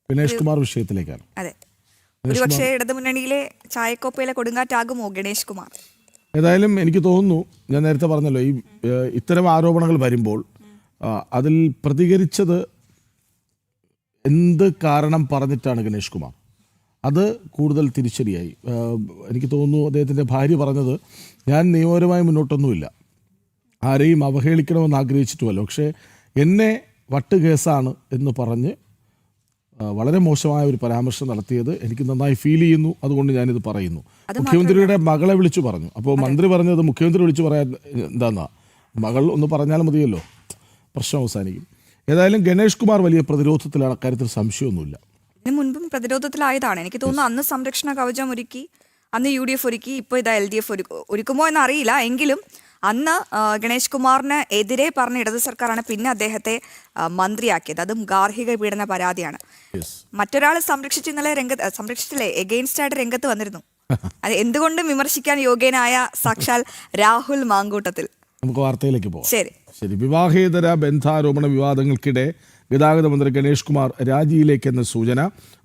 ഗണേഷ് കുമാർ വിഷയത്തിലേക്കാണ്. അതെ, ഒരുപക്ഷെ ഇടതുമുന്നണിയിലെ ചായക്കോപ്പയിലെ കൊടുങ്കാറ്റാകുമോ ഗണേഷ് കുമാർ? ഏതായാലും എനിക്ക് തോന്നുന്നു, ഞാൻ നേരത്തെ പറഞ്ഞല്ലോ, ഈ ഇത്തരം ആരോപണങ്ങൾ വരുമ്പോൾ അതിൽ പ്രതികരിച്ചത് എന്ത് കാരണം പറഞ്ഞിട്ടാണ് ഗണേഷ് കുമാർ, അത് കൂടുതൽ തിരിച്ചടിയായി. എനിക്ക് തോന്നുന്നു അദ്ദേഹത്തിൻ്റെ ഭാര്യ പറഞ്ഞത്, ഞാൻ നിയമപരമായി മുന്നോട്ടൊന്നുമില്ല, ആരെയും അവഹേളിക്കണമെന്ന് ആഗ്രഹിച്ചിട്ടുമല്ലോ, പക്ഷേ എന്നെ വട്ട് കേസാണ് എന്ന് പറഞ്ഞ് വളരെ മോശമായ ഒരു പരാമർശം നടത്തിയത് എനിക്ക് നന്നായി ഫീൽ ചെയ്യുന്നു. അതുകൊണ്ട് ഞാനിത് പറയുന്നു. മുഖ്യമന്ത്രിയുടെ മകളെ വിളിച്ചു പറഞ്ഞു. അപ്പോൾ മന്ത്രി പറഞ്ഞത് മുഖ്യമന്ത്രി വിളിച്ചു പറയാൻ എന്താന്നാ, മകൾ ഒന്ന് പറഞ്ഞാൽ മതിയല്ലോ, പ്രശ്നം അവസാനിക്കും. ഏതായാലും ഗണേഷ് കുമാർ വലിയ പ്രതിരോധത്തിലാണ്, അക്കാര്യത്തിൽ സംശയമൊന്നുമില്ല. ഇതിനു മുൻപും പ്രതിരോധത്തിലായതാണ്. എനിക്ക് തോന്നുന്നു അന്ന് സംരക്ഷണ കവചം ഒരുക്കി, അന്ന് UDF ഒരുക്കി, ഇപ്പോൾ ഇതാ LDF ഒരുക്കുമോ എന്നറിയില്ല. എങ്കിലും അന്ന് ഗണേഷ് കുമാറിന് എതിരെ പറഞ്ഞ ഇടത് സർക്കാരാണ് പിന്നെ അദ്ദേഹത്തെ മന്ത്രിയാക്കിയത്. അതും ഗാർഹിക പീഡന പരാതിയാണ്. മറ്റൊരാൾ സംരക്ഷിച്ചില്ലേ, എഗെയിൻസ്റ്റ് ആയിട്ട് രംഗത്ത് വന്നിരുന്നു. അത് എന്തുകൊണ്ടും വിമർശിക്കാൻ യോഗ്യനായ സാക്ഷാൽ രാഹുൽ മാങ്കൂട്ടത്തിൽ. നമുക്ക് വാർത്തയിലേക്ക് പോകാം. ശരി. വിവാഹേതര ബന്ധാരോപണ വിവാദങ്ങൾക്കിടെ ഗതാഗത മന്ത്രി ഗണേഷ് കുമാർ രാജിയിലേക്കെന്ന സൂചന.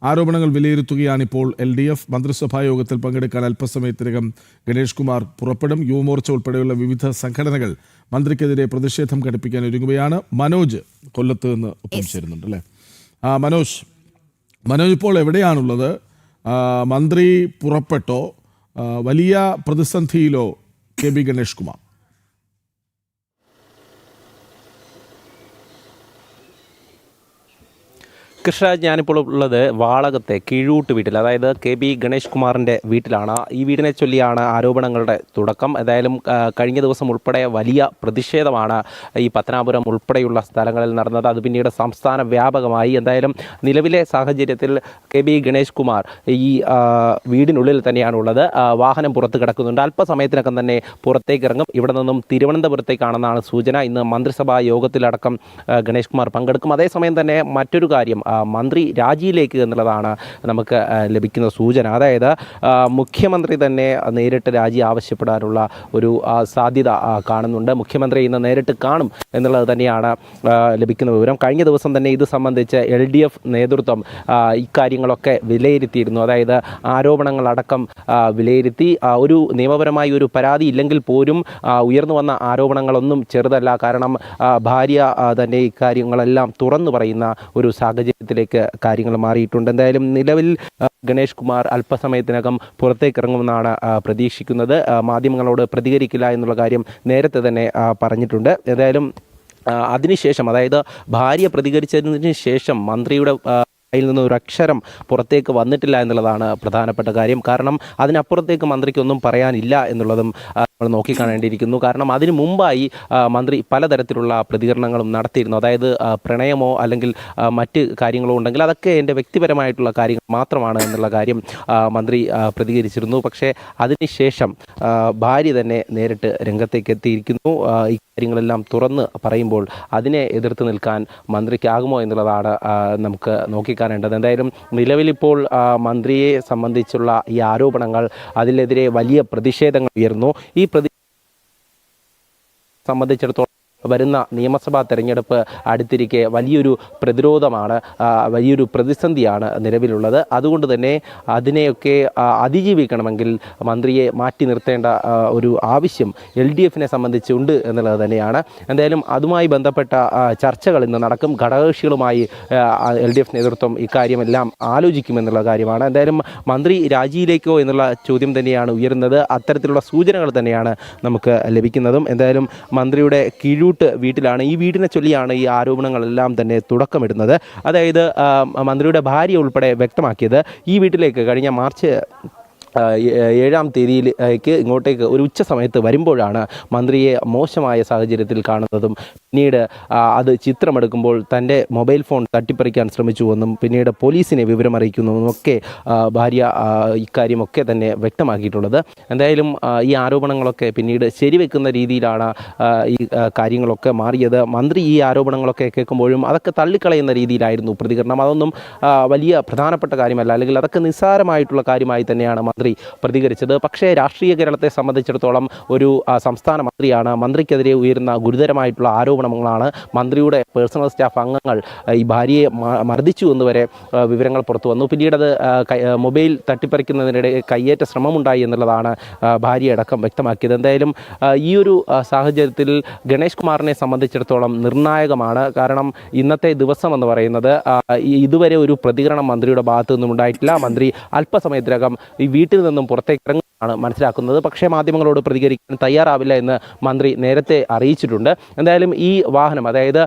ആരോപണങ്ങൾ വിലയിരുത്തുകയാണിപ്പോൾ LDF. മന്ത്രിസഭാ യോഗത്തിൽ പങ്കെടുക്കാൻ അല്പസമയത്തിനകം ഗണേഷ് കുമാർ പുറപ്പെടും. യുവമോർച്ച ഉൾപ്പെടെയുള്ള വിവിധ സംഘടനകൾ മന്ത്രിക്കെതിരെ പ്രതിഷേധം ഘടിപ്പിക്കാൻ ഒരുങ്ങുകയാണ്. മനോജ് കൊല്ലത്ത് നിന്ന് ഒപ്പം ചേരുന്നുണ്ട് അല്ലേ? മനോജ് ഇപ്പോൾ എവിടെയാണുള്ളത്? മന്ത്രി പുറപ്പെട്ടോ? വലിയ പ്രതിസന്ധിയിലോ KB ഗണേഷ് കുമാർ? കൃഷ്ണരാജ്, ഞാനിപ്പോൾ ഉള്ളത് വാളകത്തെ കീഴൂട്ട് വീട്ടിൽ, അതായത് KB ഗണേഷ് കുമാറിൻ്റെ വീട്ടിലാണ്. ഈ വീടിനെ ചൊല്ലിയാണ് ആരോപണങ്ങളുടെ തുടക്കം. ഏതായാലും കഴിഞ്ഞ ദിവസം ഉൾപ്പെടെ വലിയ പ്രതിഷേധമാണ് ഈ പത്തനാപുരം ഉൾപ്പെടെയുള്ള സ്ഥലങ്ങളിൽ നടന്നത്. അത് പിന്നീട് സംസ്ഥാന വ്യാപകമായി. എന്തായാലും നിലവിലെ സാഹചര്യത്തിൽ KB ഗണേഷ് കുമാർ ഈ വീടിനുള്ളിൽ തന്നെയാണുള്ളത്. വാഹനം പുറത്ത് കിടക്കുന്നുണ്ട്. അല്പസമയത്തിനകം തന്നെ പുറത്തേക്ക് ഇറങ്ങും. ഇവിടെ നിന്നും തിരുവനന്തപുരത്തേക്കാണെന്നാണ് സൂചന. ഇന്ന് മന്ത്രിസഭാ യോഗത്തിലടക്കം ഗണേഷ് കുമാർ പങ്കെടുക്കും. അതേസമയം തന്നെ മറ്റൊരു കാര്യം, മന്ത്രി രാജിയിലേക്ക് എന്നുള്ളതാണ് നമുക്ക് ലഭിക്കുന്ന സൂചന. അതായത് മുഖ്യമന്ത്രി തന്നെ നേരിട്ട് രാജി ആവശ്യപ്പെടാനുള്ള ഒരു സാധ്യത കാണുന്നുണ്ട്. മുഖ്യമന്ത്രി ഇന്ന് നേരിട്ട് കാണും എന്നുള്ളത് തന്നെയാണ് ലഭിക്കുന്ന വിവരം. കഴിഞ്ഞ ദിവസം തന്നെ ഇത് സംബന്ധിച്ച് LDF നേതൃത്വം ഇക്കാര്യങ്ങളൊക്കെ വിലയിരുത്തിയിരുന്നു. അതായത് ആരോപണങ്ങളടക്കം വിലയിരുത്തി. ഒരു നിയമപരമായി ഒരു പരാതി ഇല്ലെങ്കിൽ പോലും ഉയർന്നു വന്ന ആരോപണങ്ങളൊന്നും ചെറുതല്ല. കാരണം ഭാര്യ തന്നെ ഇക്കാര്യങ്ങളെല്ലാം തുറന്നു പറയുന്ന ഒരു സാഹചര്യത്തിലേക്ക് കാര്യങ്ങൾ മാറിയിട്ടുണ്ട്. എന്തായാലും നിലവിൽ ഗണേഷ് കുമാർ അല്പസമയത്തിനകം പുറത്തേക്ക് ഇറങ്ങുമെന്നാണ് പ്രതീക്ഷിക്കുന്നത്. മാധ്യമങ്ങളോട് പ്രതികരിക്കില്ല എന്നുള്ള കാര്യം നേരത്തെ തന്നെ പറഞ്ഞിട്ടുണ്ട്. ഏതായാലും അതിനുശേഷം, അതായത് ഭാര്യ പ്രതികരിച്ചതിന് ശേഷം മന്ത്രിയുടെ അതിൽ നിന്ന് ഒരു അക്ഷരം പുറത്തേക്ക് വന്നിട്ടില്ല എന്നുള്ളതാണ് പ്രധാനപ്പെട്ട കാര്യം. കാരണം അതിനപ്പുറത്തേക്ക് മന്ത്രിക്കൊന്നും പറയാനില്ല എന്നുള്ളതും നമ്മൾ നോക്കിക്കാണേണ്ടിയിരിക്കുന്നു. കാരണം അതിനു മുമ്പായി മന്ത്രി പലതരത്തിലുള്ള പ്രതികരണങ്ങളും നടത്തിയിരുന്നു. അതായത് പ്രണയമോ അല്ലെങ്കിൽ മറ്റ് കാര്യങ്ങളോ ഉണ്ടെങ്കിൽ അതൊക്കെ എൻ്റെ വ്യക്തിപരമായിട്ടുള്ള കാര്യങ്ങൾ മാത്രമാണ് എന്നുള്ള കാര്യം മന്ത്രി പ്രതികരിച്ചിരുന്നു. പക്ഷേ അതിനുശേഷം ഭാര്യ തന്നെ നേരിട്ട് രംഗത്തേക്ക് എത്തിയിരിക്കുന്നു. ഈ കാര്യങ്ങളെല്ലാം തുറന്ന് പറയുമ്പോൾ അതിനെ എതിർത്ത് നിൽക്കാൻ മന്ത്രിക്കാകുമോ എന്നുള്ളതാണ് നമുക്ക് നോക്കിക്കാണേണ്ടത്. എന്തായാലും നിലവിലിപ്പോൾ മന്ത്രിയെ സംബന്ധിച്ചുള്ള ഈ ആരോപണങ്ങൾ, അതിനെതിരെ വലിയ പ്രതിഷേധങ്ങൾ ഉയർന്നു. ഈ സംബന്ധിച്ചിടത്തോളം വരുന്ന നിയമസഭാ തെരഞ്ഞെടുപ്പ് അടുത്തിരിക്കെ വലിയൊരു പ്രതിരോധമാണ്, വലിയൊരു പ്രതിസന്ധിയാണ് നിലവിലുള്ളത്. അതുകൊണ്ട് തന്നെ അതിനെയൊക്കെ അതിജീവിക്കണമെങ്കിൽ മന്ത്രിയെ മാറ്റി നിർത്തേണ്ട ഒരു ആവശ്യം LDFനെ സംബന്ധിച്ചുണ്ട് എന്നുള്ളത് തന്നെയാണ്. എന്തായാലും അതുമായി ബന്ധപ്പെട്ട ചർച്ചകൾ ഇന്ന് നടക്കും. ഘടകകക്ഷികളുമായി LDF നേതൃത്വം ഇക്കാര്യമെല്ലാം ആലോചിക്കുമെന്നുള്ള കാര്യമാണ്. എന്തായാലും മന്ത്രി രാജിയിലേക്കോ എന്നുള്ള ചോദ്യം തന്നെയാണ് ഉയരുന്നത്. അത്തരത്തിലുള്ള സൂചനകൾ തന്നെയാണ് നമുക്ക് ലഭിക്കുന്നതും. എന്തായാലും മന്ത്രിയുടെ വീട്ടിലാണ്, ഈ വീടിനെ ചൊല്ലിയാണ് ഈ ആരോപണങ്ങളെല്ലാം തന്നെ തുടക്കമിടുന്നത്. അതായത് മന്ത്രിയുടെ ഭാര്യ ഉൾപ്പെടെ വ്യക്തമാക്കിയത്, ഈ വീട്ടിലേക്ക് കഴിഞ്ഞ മാർച്ച് 7-ാം തീയതിയിലേക്ക് ഇങ്ങോട്ടേക്ക് ഒരു ഉച്ച സമയത്ത് വരുമ്പോഴാണ് മന്ത്രിയെ മോശമായ സാഹചര്യത്തിൽ കാണുന്നതും പിന്നീട് അത് ചിത്രമെടുക്കുമ്പോൾ തൻ്റെ മൊബൈൽ ഫോൺ തട്ടിപ്പറിക്കാൻ ശ്രമിച്ചുവെന്നും പിന്നീട് പോലീസിനെ വിവരമറിയിക്കുന്നുവെന്നും ഒക്കെ ഭാര്യ ഇക്കാര്യമൊക്കെ തന്നെ വ്യക്തമാക്കിയിട്ടുള്ളത്. എന്തായാലും ഈ ആരോപണങ്ങളൊക്കെ പിന്നീട് ശരിവെക്കുന്ന രീതിയിലാണ് ഈ കാര്യങ്ങളൊക്കെ മാറിയത്. മന്ത്രി ഈ ആരോപണങ്ങളൊക്കെ കേൾക്കുമ്പോഴും അതൊക്കെ തള്ളിക്കളയുന്ന രീതിയിലായിരുന്നു പ്രതികരണം. അതൊന്നും വലിയ പ്രധാനപ്പെട്ട കാര്യമല്ല, അല്ലെങ്കിൽ അതൊക്കെ നിസ്സാരമായിട്ടുള്ള കാര്യമായി തന്നെയാണ് മന്ത്രി മന്ത്രി പ്രതികരിച്ചത്. പക്ഷേ രാഷ്ട്രീയ കേരളത്തെ സംബന്ധിച്ചിടത്തോളം ഒരു സംസ്ഥാന മന്ത്രിയാണ്. മന്ത്രിക്കെതിരെ ഉയരുന്ന ഗുരുതരമായിട്ടുള്ള ആരോപണങ്ങളാണ്. മന്ത്രിയുടെ പേഴ്സണൽ സ്റ്റാഫ് അംഗങ്ങൾ ഈ ഭാര്യയെ മർദ്ദിച്ചു എന്നുവരെ വിവരങ്ങൾ പുറത്തു വന്നു. പിന്നീട് അത് മൊബൈൽ തട്ടിപ്പറിക്കുന്നതിനിടെ കയ്യേറ്റ ശ്രമമുണ്ടായി എന്നുള്ളതാണ് ഭാര്യയടക്കം വ്യക്തമാക്കിയത്. എന്തായാലും ഈ ഒരു സാഹചര്യത്തിൽ ഗണേഷ് കുമാറിനെ സംബന്ധിച്ചിടത്തോളം നിർണായകമാണ്. കാരണം ഇന്നത്തെ ദിവസം എന്ന് പറയുന്നത് ഇതുവരെ ഒരു പ്രതികരണം മന്ത്രിയുടെ ഭാഗത്തു നിന്നും ഉണ്ടായിട്ടില്ല. മന്ത്രി അല്പസമയത്തിനകം ഈ വീട്ടിൽ നിന്നും പുറത്തേക്ക് ഇറങ്ങുമെന്നാണ് മനസ്സിലാക്കുന്നത്. പക്ഷേ മാധ്യമങ്ങളോട് പ്രതികരിക്കാൻ തയ്യാറാവില്ല എന്ന് മന്ത്രി നേരത്തെ അറിയിച്ചിട്ടുണ്ട്. എന്തായാലും ഈ വാഹനം, അതായത്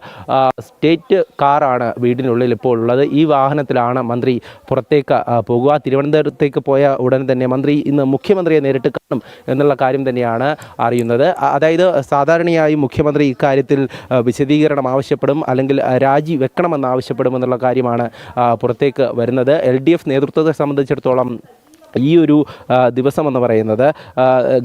സ്റ്റേറ്റ് കാറാണ് വീടിനുള്ളിൽ ഇപ്പോൾ ഉള്ളത്. ഈ വാഹനത്തിലാണ് മന്ത്രി പുറത്തേക്ക് പോകുക. തിരുവനന്തപുരത്തേക്ക് പോയ ഉടൻ തന്നെ മന്ത്രി ഇന്ന് മുഖ്യമന്ത്രിയെ നേരിട്ട് കാണും എന്നുള്ള കാര്യം തന്നെയാണ് അറിയുന്നത്. അതായത് സാധാരണയായി മുഖ്യമന്ത്രി ഇക്കാര്യത്തിൽ വിശദീകരണം ആവശ്യപ്പെടും, അല്ലെങ്കിൽ രാജി വെക്കണമെന്ന് ആവശ്യപ്പെടുമെന്നുള്ള കാര്യമാണ് പുറത്തേക്ക് വരുന്നത്. LDF നേതൃത്വത്തെ സംബന്ധിച്ചിടത്തോളം ഈ ഒരു ദിവസം എന്ന് പറയുന്നത്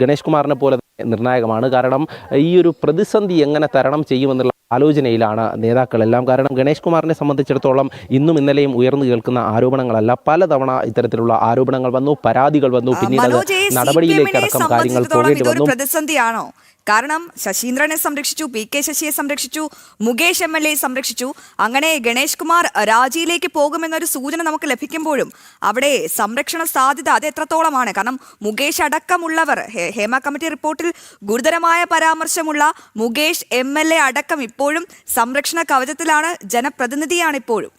ഗണേഷ് കുമാറിനെ പോലെ നിർണായകമാണ്. കാരണം ഈ ഒരു പ്രതിസന്ധി എങ്ങനെ തരണം ചെയ്യുമെന്നുള്ള ആലോചനയിലാണ് നേതാക്കളെല്ലാം. കാരണം ഗണേഷ് കുമാറിനെ സംബന്ധിച്ചിടത്തോളം ഇന്നും ഇന്നലെയും ഉയർന്നു കേൾക്കുന്ന ആരോപണങ്ങളല്ല, പലതവണ ഇത്തരത്തിലുള്ള ആരോപണങ്ങൾ വന്നു, പരാതികൾ വന്നു, പിന്നീട് നടപടിയിലേക്ക് അടക്കം കാര്യങ്ങൾ പോകേണ്ടി വന്നു. പ്രതിസന്ധിയാണോ? കാരണം ശശീന്ദ്രനെ സംരക്ഷിച്ചു, PK ശശിയെ സംരക്ഷിച്ചു, മുകേഷ് MLA സംരക്ഷിച്ചു. അങ്ങനെ ഗണേഷ് കുമാർ രാജിയിലേക്ക് പോകുമെന്നൊരു സൂചന നമുക്ക് ലഭിക്കുമ്പോഴും അവിടെ സംരക്ഷണ സാധ്യത അത് എത്രത്തോളമാണ്? കാരണം മുകേഷ് അടക്കമുള്ളവർ, ഹേമ കമ്മിറ്റി റിപ്പോർട്ടിൽ ഗുരുതരമായ പരാമർശമുള്ള മുകേഷ് MLA അടക്കം ഇപ്പോഴും സംരക്ഷണ കവചത്തിലാണ്, ജനപ്രതിനിധിയാണ് ഇപ്പോഴും.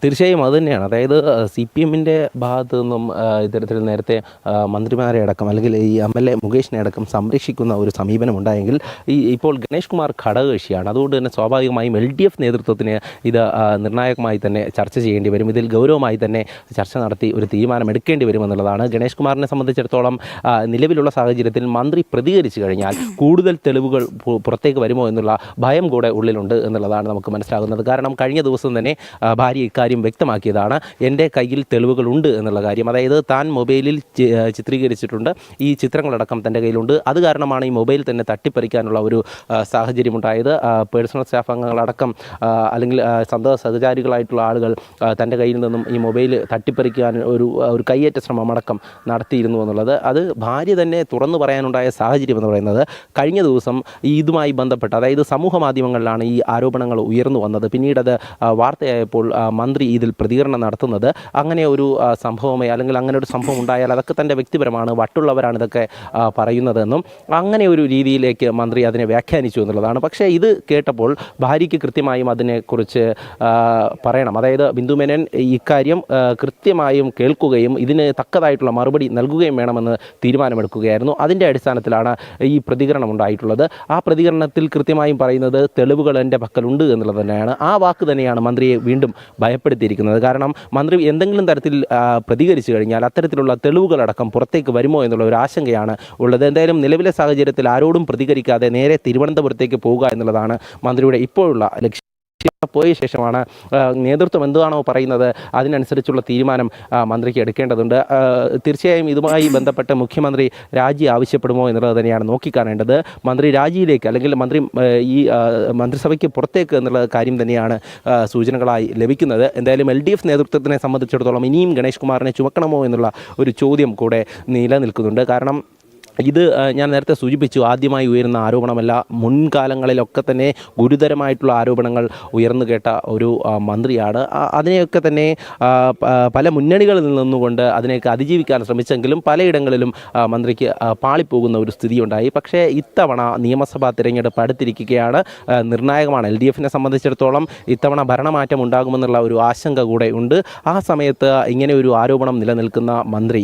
തീർച്ചയായും അതുതന്നെയാണ്. അതായത് CPM-ൻ്റെ ഭാഗത്തു നിന്നും ഇത്തരത്തിൽ നേരത്തെ മന്ത്രിമാരെ അടക്കം, അല്ലെങ്കിൽ ഈ MLA മുകേഷിനെ അടക്കം സംരക്ഷിക്കുന്ന ഒരു സമീപനം ഉണ്ടായെങ്കിൽ ഇപ്പോൾ ഗണേഷ് കുമാർ ഘടകകക്ഷിയാണ്. അതുകൊണ്ട് തന്നെ സ്വാഭാവികമായും LDF നേതൃത്വത്തിന് ഇത് നിർണായകമായി തന്നെ ചർച്ച ചെയ്യേണ്ടി വരും. ഇതിൽ ഗൗരവമായി തന്നെ ചർച്ച നടത്തി ഒരു തീരുമാനം എടുക്കേണ്ടി വരുമെന്നുള്ളതാണ്. ഗണേഷ് കുമാറിനെ സംബന്ധിച്ചിടത്തോളം നിലവിലുള്ള സാഹചര്യത്തിൽ മന്ത്രി പ്രതികരിച്ചു കഴിഞ്ഞാൽ കൂടുതൽ തെളിവുകൾ പുറത്തേക്ക് വരുമോ എന്നുള്ള ഭയം കൂടെ ഉള്ളിലുണ്ട് എന്നുള്ളതാണ് നമുക്ക് മനസ്സിലാകുന്നത്. കാരണം കഴിഞ്ഞ ദിവസം തന്നെ ഭാര്യ ഇക്കാര്യം വ്യക്തമാക്കിയതാണ്. എൻ്റെ കയ്യിൽ തെളിവുകളുണ്ട് എന്നുള്ള കാര്യം. അതായത് താൻ മൊബൈലിൽ ചിത്രീകരിച്ചിട്ടുണ്ട്, ഈ ചിത്രങ്ങളടക്കം തൻ്റെ കയ്യിലുണ്ട്. അത് കാരണമാണ് ഈ മൊബൈൽ തന്നെ തട്ടിപ്പറിക്കാനുള്ള ഒരു സാഹചര്യമുണ്ടായത്. പേഴ്സണൽ സ്റ്റാഫ് അംഗങ്ങളടക്കം, അല്ലെങ്കിൽ സഹചാരികളായിട്ടുള്ള ആളുകൾ തൻ്റെ കയ്യിൽ നിന്നും ഈ മൊബൈൽ തട്ടിപ്പറിക്കാൻ ഒരു കയ്യേറ്റ ശ്രമം അടക്കം നടത്തിയിരുന്നു എന്നുള്ളത് അത് ഭാര്യ തന്നെ തുറന്നു പറയാനുണ്ടായ സാഹചര്യം എന്ന് പറയുന്നത് കഴിഞ്ഞ ദിവസം ഇതുമായി ബന്ധപ്പെട്ട്, അതായത് സമൂഹ മാധ്യമങ്ങളിലാണ് ഈ ആരോപണങ്ങൾ ഉയർന്നു വന്നത്. പിന്നീട് അത് വാർത്തയായപ്പോൾ മന്ത്രി ഇതിൽ പ്രതികരണം നടത്തുന്നത് അങ്ങനെ ഒരു സംഭവമേ, അല്ലെങ്കിൽ അങ്ങനെ ഒരു സംഭവം ഉണ്ടായാൽ അതൊക്കെ തൻ്റെ വ്യക്തിപരമാണ്, വട്ടുള്ളവരാണ് ഇതൊക്കെ പറയുന്നതെന്നും അങ്ങനെ ഒരു രീതിയിലേക്ക് മന്ത്രി അതിനെ വ്യാഖ്യാനിച്ചു എന്നുള്ളതാണ്. പക്ഷേ ഇത് കേട്ടപ്പോൾ ഭാര്യയ്ക്ക് കൃത്യമായും അതിനെക്കുറിച്ച് പറയണം. അതായത് ബിന്ദു മേനോൻ ഇക്കാര്യം കൃത്യമായും കേൾക്കുകയും ഇതിന് തക്കതായിട്ടുള്ള മറുപടി നൽകുകയും വേണമെന്ന് തീരുമാനമെടുക്കുകയായിരുന്നു. അതിൻ്റെ അടിസ്ഥാനത്തിലാണ് ഈ പ്രതികരണം ഉണ്ടായിട്ടുള്ളത്. ആ പ്രതികരണത്തിൽ കൃത്യമായും പറയുന്നത് തെളിവുകൾ എൻ്റെ പക്കലുണ്ട് എന്നുള്ളത് തന്നെയാണ്. ആ വാക്ക് തന്നെയാണ് മന്ത്രിയെ വീണ്ടും ഭയപ്പെടുത്തിയിരിക്കുന്നത്. കാരണം മന്ത്രി എന്തെങ്കിലും തരത്തിൽ പ്രതികരിച്ചു കഴിഞ്ഞാൽ അത്തരത്തിലുള്ള തെളിവുകളടക്കം പുറത്തേക്ക് വരുമോ എന്നുള്ള ഒരു ആശങ്കയാണ് ഉള്ളത്. എന്തായാലും നിലവിലെ സാഹചര്യത്തിൽ ആരോടും പ്രതികരിക്കാതെ നേരെ തിരുവനന്തപുരത്തേക്ക് പോവുക എന്നുള്ളതാണ് മന്ത്രിയുടെ ഇപ്പോഴുള്ള ലക്ഷ്യം. പോയ ശേഷമാണ് നേതൃത്വം എന്താണോ പറയുന്നത് അതിനനുസരിച്ചുള്ള തീരുമാനം മന്ത്രിക്ക് എടുക്കേണ്ടതുണ്ട്. തീർച്ചയായും ഇതുമായി ബന്ധപ്പെട്ട് മുഖ്യമന്ത്രി രാജി ആവശ്യപ്പെടുമോ എന്നുള്ളത് തന്നെയാണ് നോക്കിക്കാണേണ്ടത്. മന്ത്രി രാജിയിലേക്ക്, അല്ലെങ്കിൽ ഈ മന്ത്രിസഭയ്ക്ക് പുറത്തേക്ക് എന്നുള്ള കാര്യം തന്നെയാണ് സൂചനകളായി ലഭിക്കുന്നത്. എന്തായാലും LDF നേതൃത്വത്തിനെ സംബന്ധിച്ചിടത്തോളം ഇനിയും ഗണേഷ് കുമാറിനെ ചുമക്കണമോ എന്നുള്ള ഒരു ചോദ്യം കൂടെ നിലനിൽക്കുന്നുണ്ട്. കാരണം ഇത് ഞാൻ നേരത്തെ സൂചിപ്പിച്ചു, ആദ്യമായി ഉയരുന്ന ആരോപണമല്ല. മുൻകാലങ്ങളിലൊക്കെ തന്നെ ഗുരുതരമായിട്ടുള്ള ആരോപണങ്ങൾ ഉയർന്നു കേട്ട ഒരു മന്ത്രിയാണ്. അതിനെയൊക്കെ തന്നെ പല മുന്നണികളിൽ നിന്നുകൊണ്ട് അതിനെയൊക്കെ അതിജീവിക്കാൻ ശ്രമിച്ചെങ്കിലും പലയിടങ്ങളിലും മന്ത്രിക്ക് പാളിപ്പോകുന്ന ഒരു സ്ഥിതിയുണ്ടായി. പക്ഷേ ഇത്തവണ നിയമസഭാ തിരഞ്ഞെടുപ്പ് അടുത്തിരിക്കുകയാണ്, നിർണായകമാണ്. LDF-നെ സംബന്ധിച്ചിടത്തോളം ഇത്തവണ ഭരണമാറ്റം ഉണ്ടാകുമെന്നുള്ള ഒരു ആശങ്ക കൂടെ ഉണ്ട്. ആ സമയത്ത് ഇങ്ങനെ ഒരു ആരോപണം നിലനിൽക്കുന്ന മന്ത്രി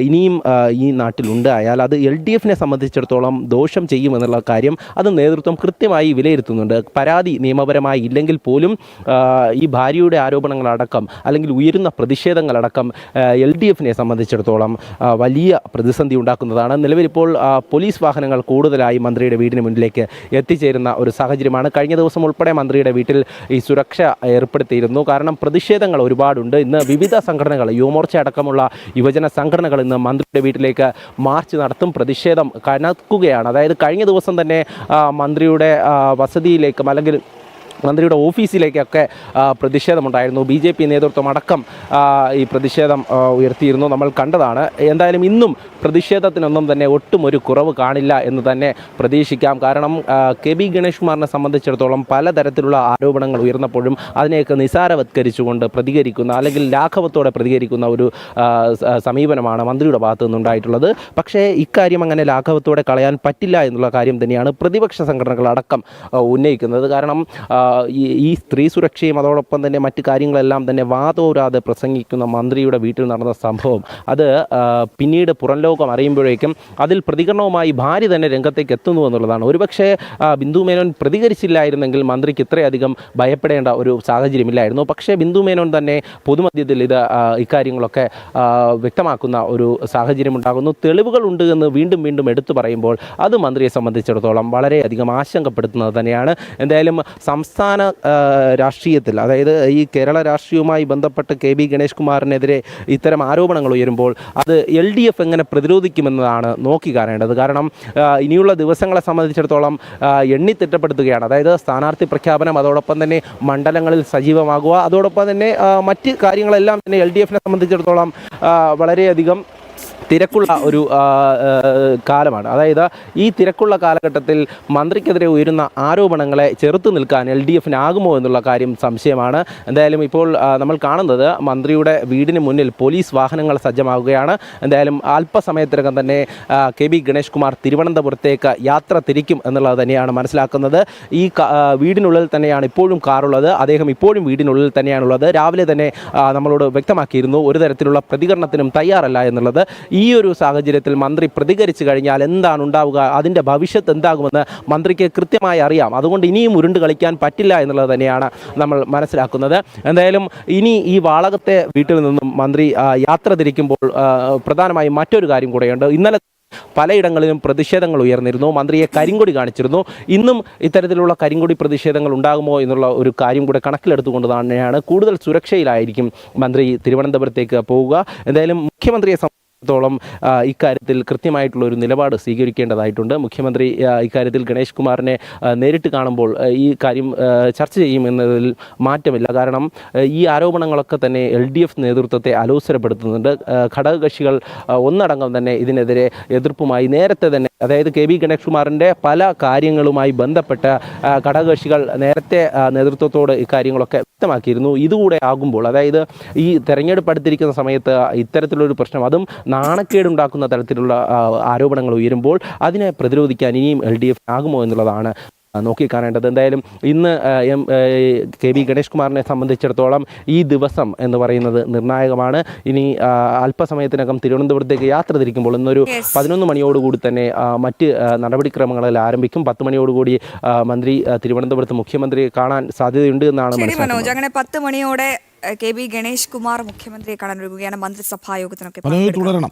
ഇനിയും ഈ നാട്ടിലുണ്ടായാൽ അത് LDF-നെ സംബന്ധിച്ചിടത്തോളം ദോഷം ചെയ്യുമെന്നുള്ള കാര്യം അത് നേതൃത്വം കൃത്യമായി വിലയിരുത്തുന്നുണ്ട്. പരാതി നിയമപരമായി ഇല്ലെങ്കിൽ പോലും ഈ ഭാര്യയുടെ ആരോപണങ്ങളടക്കം, അല്ലെങ്കിൽ ഉയരുന്ന പ്രതിഷേധങ്ങളടക്കം LDF-നെ സംബന്ധിച്ചിടത്തോളം വലിയ പ്രതിസന്ധി ഉണ്ടാക്കുന്നതാണ്. നിലവിലിപ്പോൾ പോലീസ് വാഹനങ്ങൾ കൂടുതലായി മന്ത്രിയുടെ വീടിന് മുന്നിലേക്ക് എത്തിച്ചേരുന്ന ഒരു സാഹചര്യമാണ്. കഴിഞ്ഞ ദിവസം ഉൾപ്പെടെ മന്ത്രിയുടെ വീട്ടിൽ ഈ സുരക്ഷ ഏർപ്പെടുത്തിയിരുന്നു. കാരണം പ്രതിഷേധങ്ങൾ ഒരുപാടുണ്ട്. ഇന്ന് വിവിധ സംഘടനകൾ, യുവമോർച്ച അടക്കമുള്ള യുവജന സംഘടനകൾ ഇന്ന് മന്ത്രിയുടെ വീട്ടിലേക്ക് മാർച്ച് നടത്തും. പ്രതിഷേധം കനക്കുകയാണ്. അതായത് കഴിഞ്ഞ ദിവസം തന്നെ മന്ത്രിയുടെ വസതിയിലേക്കും, അല്ലെങ്കിൽ മന്ത്രിയുടെ ഓഫീസിലേക്കൊക്കെ പ്രതിഷേധമുണ്ടായിരുന്നു. BJP നേതൃത്വം അടക്കം ഈ പ്രതിഷേധം ഉയർത്തിയിരുന്നു, നമ്മൾ കണ്ടതാണ്. എന്തായാലും ഇന്നും പ്രതിഷേധത്തിനൊന്നും തന്നെ ഒട്ടും ഒരു കുറവ് കാണില്ല എന്ന് തന്നെ പ്രതീക്ഷിക്കാം. കാരണം KB ഗണേഷ് കുമാറിനെ സംബന്ധിച്ചിടത്തോളം പലതരത്തിലുള്ള ആരോപണങ്ങൾ ഉയർന്നപ്പോഴും അതിനെയൊക്കെ നിസാരവത്കരിച്ചുകൊണ്ട് പ്രതികരിക്കുന്ന, അല്ലെങ്കിൽ ലാഘവത്തോടെ പ്രതികരിക്കുന്ന ഒരു സമീപനമാണ് മന്ത്രിയുടെ ഭാഗത്തു നിന്നുണ്ടായിട്ടുള്ളത്. പക്ഷേ ഇക്കാര്യം അങ്ങനെ ലാഘവത്തോടെ കളയാൻ പറ്റില്ല എന്നുള്ള കാര്യം തന്നെയാണ് പ്രതിപക്ഷ സംഘടനകളടക്കം ഉന്നയിക്കുന്നത്. കാരണം ഈ സ്ത്രീ സുരക്ഷയും അതോടൊപ്പം തന്നെ മറ്റു കാര്യങ്ങളെല്ലാം തന്നെ വാതോരാതെ പ്രസംഗിക്കുന്ന മന്ത്രിയുടെ വീട്ടിൽ നടന്ന സംഭവം അത് പിന്നീട് പുറം ലോകം അറിയുമ്പോഴേക്കും അതിൽ പ്രതികരണവുമായി ഭാര്യ തന്നെ രംഗത്തേക്ക് എത്തുന്നു എന്നുള്ളതാണ്. ഒരുപക്ഷെ ബിന്ദു മേനോൻ പ്രതികരിച്ചില്ലായിരുന്നെങ്കിൽ മന്ത്രിക്ക് ഇത്രയധികം ഭയപ്പെടേണ്ട ഒരു സാഹചര്യമില്ലായിരുന്നു. പക്ഷേ ബിന്ദു മേനോൻ തന്നെ പൊതുമധ്യത്തിൽ ഇക്കാര്യങ്ങളൊക്കെ വ്യക്തമാക്കുന്ന ഒരു സാഹചര്യം ഉണ്ടാകുന്നു. തെളിവുകൾ ഉണ്ട് എന്ന് വീണ്ടും വീണ്ടും എടുത്തു പറയുമ്പോൾ അത് മന്ത്രിയെ സംബന്ധിച്ചിടത്തോളം വളരെയധികം ആശങ്കപ്പെടുത്തുന്നത് തന്നെയാണ്. എന്തായാലും സംസ്ഥാന രാഷ്ട്രീയത്തിൽ, അതായത് ഈ കേരള രാഷ്ട്രീയവുമായി ബന്ധപ്പെട്ട് KB ഗണേഷ് കുമാറിനെതിരെ ഇത്തരം ആരോപണങ്ങൾ ഉയരുമ്പോൾ അത് LDF എങ്ങനെ പ്രതിരോധിക്കുമെന്നതാണ് നോക്കി കാണേണ്ടത്. കാരണം ഇനിയുള്ള ദിവസങ്ങളെ സംബന്ധിച്ചിടത്തോളം എണ്ണി തിട്ടപ്പെടുത്തുകയാണ്. അതായത് സ്ഥാനാർത്ഥി പ്രഖ്യാപനം, അതോടൊപ്പം തന്നെ മണ്ഡലങ്ങളിൽ സജീവമാകുക, അതോടൊപ്പം തന്നെ മറ്റ് കാര്യങ്ങളെല്ലാം തന്നെ LDFനെ സംബന്ധിച്ചിടത്തോളം വളരെയധികം തിരക്കുള്ള ഒരു കാലമാണ്. അതായത് ഈ തിരക്കുള്ള കാലഘട്ടത്തിൽ മന്ത്രിക്കെതിരെ ഉയരുന്ന ആരോപണങ്ങളെ ചെറുത്തു നിൽക്കാൻ LDFനാകുമോ എന്നുള്ള കാര്യം സംശയമാണ്. എന്തായാലും ഇപ്പോൾ നമ്മൾ കാണുന്നത് മന്ത്രിയുടെ വീടിന് മുന്നിൽ പോലീസ് വാഹനങ്ങൾ സജ്ജമാകുകയാണ്. എന്തായാലും അല്പസമയത്തിനകം തന്നെ KB ഗണേഷ് കുമാർ തിരുവനന്തപുരത്തേക്ക് യാത്ര തിരിക്കും എന്നുള്ളത് തന്നെയാണ് മനസ്സിലാക്കുന്നത്. ഈ വീടിനുള്ളിൽ തന്നെയാണ് ഇപ്പോഴും കാറുള്ളത്. അദ്ദേഹം ഇപ്പോഴും വീടിനുള്ളിൽ തന്നെയാണുള്ളത്. രാവിലെ തന്നെ നമ്മളോട് വ്യക്തമാക്കിയിരുന്നു ഒരു തരത്തിലുള്ള പ്രതികരണത്തിനും തയ്യാറല്ല എന്നുള്ളത്. ഈ ഒരു സാഹചര്യത്തിൽ മന്ത്രി പ്രതികരിച്ചു കഴിഞ്ഞാൽ എന്താണ് ഉണ്ടാവുക, അതിൻ്റെ ഭവിഷ്യത്ത് എന്താകുമെന്ന് മന്ത്രിക്ക് കൃത്യമായി അറിയാം. അതുകൊണ്ട് ഇനിയും ഉരുണ്ട് കളിക്കാൻ പറ്റില്ല എന്നുള്ളത് തന്നെയാണ് നമ്മൾ മനസ്സിലാക്കുന്നത്. എന്തായാലും ഇനി ഈ വാളകത്തെ വീട്ടിൽ നിന്നും മന്ത്രി യാത്ര തിരിക്കുമ്പോൾ പ്രധാനമായും മറ്റൊരു കാര്യം കൂടെയുണ്ട്. ഇന്നലെ പലയിടങ്ങളിലും പ്രതിഷേധങ്ങൾ ഉയർന്നിരുന്നു, മന്ത്രിയെ കരിങ്കൊടി കാണിച്ചിരുന്നു. ഇന്നും ഇത്തരത്തിലുള്ള കരിങ്കൊടി പ്രതിഷേധങ്ങൾ ഉണ്ടാകുമോ എന്നുള്ള ഒരു കാര്യം കൂടെ കണക്കിലെടുത്തുകൊണ്ട് തന്നെയാണ് കൂടുതൽ സുരക്ഷയിലായിരിക്കും മന്ത്രി തിരുവനന്തപുരത്തേക്ക് പോവുക. എന്തായാലും മുഖ്യമന്ത്രിയെ ത്തോളം ഇക്കാര്യത്തിൽ കൃത്യമായിട്ടുള്ള ഒരു നിലപാട് സ്വീകരിക്കേണ്ടതായിട്ടുണ്ട്. മുഖ്യമന്ത്രി ഇക്കാര്യത്തിൽ ഗണേഷ് കുമാറിനെ നേരിട്ട് കാണുമ്പോൾ ഈ കാര്യം ചർച്ച ചെയ്യുമെന്നതിൽ മാറ്റമില്ല. കാരണം ഈ ആരോപണങ്ങളൊക്കെ തന്നെ LDF നേതൃത്വത്തെ അലോസരപ്പെടുത്തുന്നുണ്ട്. ഘടകകക്ഷികൾ ഒന്നടങ്കം തന്നെ ഇതിനെതിരെ എതിർപ്പുമായി നേരത്തെ തന്നെ, അതായത് KB ഗണേഷ് കുമാറിൻ്റെ പല കാര്യങ്ങളുമായി ബന്ധപ്പെട്ട ഘടകകക്ഷികൾ നേരത്തെ നേതൃത്വത്തോട് ഇക്കാര്യങ്ങളൊക്കെ വ്യക്തമാക്കിയിരുന്നു. ഇതുകൂടെ ആകുമ്പോൾ, അതായത് ഈ തെരഞ്ഞെടുപ്പ് അടുത്തിരിക്കുന്ന സമയത്ത് ഇത്തരത്തിലൊരു പ്രശ്നം, അതും നാണക്കേടുണ്ടാക്കുന്ന തരത്തിലുള്ള ആരോപണങ്ങൾ ഉയരുമ്പോൾ അതിനെ പ്രതിരോധിക്കാൻ ഇനിയും LDF ആകുമോ എന്നുള്ളതാണ് നോക്കിക്കാണേണ്ടത്. എന്തായാലും ഇന്ന് KB ഗണേഷ് കുമാറിനെ സംബന്ധിച്ചിടത്തോളം ഈ ദിവസം എന്ന് പറയുന്നത് നിർണായകമാണ്. ഇനി അല്പസമയത്തിനകം തിരുവനന്തപുരത്തേക്ക് യാത്ര തിരിക്കുമ്പോൾ ഇന്നൊരു 11 മണിയോടുകൂടി തന്നെ മറ്റ് നടപടിക്രമങ്ങളിൽ ആരംഭിക്കും. 10 മണിയോടുകൂടി മന്ത്രി തിരുവനന്തപുരത്ത് മുഖ്യമന്ത്രിയെ കാണാൻ സാധ്യതയുണ്ട് എന്നാണ് മനസ്സിലാക്കുന്നത്. അങ്ങനെ 10 മണിയോടെ KB ഗണേഷ് കുമാർ മുഖ്യമന്ത്രിയെ കാണാൻ ഒരുങ്ങുകയാണ്. മന്ത്രിസഭാ യോഗത്തിനൊക്കെ തുടരണം.